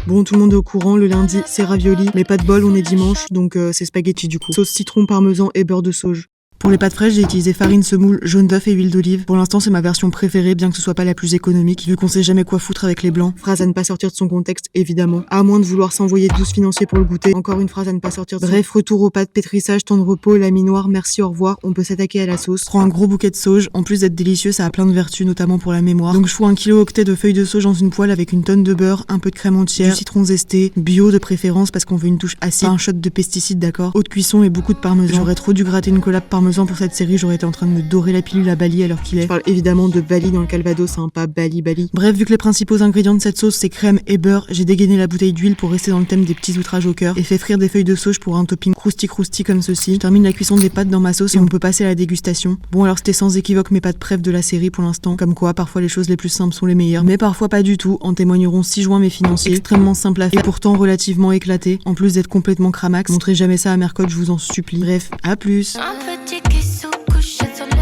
Bon, tout le monde est au courant, le lundi c'est ravioli, mais pas de bol, on est dimanche, donc c'est spaghetti du coup. Sauce citron, parmesan et beurre de sauge. Pour les pâtes fraîches, j'ai utilisé farine, semoule, jaune d'œuf et huile d'olive. Pour l'instant, c'est ma version préférée, bien que ce soit pas la plus économique, vu qu'on sait jamais quoi foutre avec les blancs. Phrase à ne pas sortir de son contexte, évidemment. À moins de vouloir s'envoyer 12 financiers pour le goûter. Encore une phrase à ne pas sortir de Bref, retour aux pâtes, pétrissage, temps de repos, la noire, merci, au revoir. On peut s'attaquer à la sauce. Prends un gros bouquet de sauge. En plus d'être délicieux, ça a plein de vertus, notamment pour la mémoire. Donc je fous 1 kilo octet de feuilles de sauge dans une poêle avec une tonne de beurre, un peu de crème entière, du citron zesté, bio de préférence parce qu'on veut une touche acide, pas un shot de pesticides, d'accord. Haute cuisson et beaucoup de parmesan. J'aurais trop dû gratter une collab parmesan pour cette série, j'aurais été en train de me dorer la pilule à Bali à l'heure qu'il est. Je parle évidemment de Bali dans le Calvados, hein, pas Bali. Bref, vu que les principaux ingrédients de cette sauce c'est crème et beurre, j'ai dégainé la bouteille d'huile pour rester dans le thème des petits outrages au cœur et fait frire des feuilles de sauge pour un topping crousti comme ceci. Je termine la cuisson des pâtes dans ma sauce et on peut passer à la dégustation. Bon, alors c'était sans équivoque mes pâtes préf de la série pour l'instant, comme quoi parfois les choses les plus simples sont les meilleures, mais parfois pas du tout, en témoigneront 6 juin mes financiers, extrêmement simple à faire et pourtant relativement éclaté, en plus d'être complètement cramax. Montrez jamais ça à Mercotte, je vous en supplie. Bref, à plus.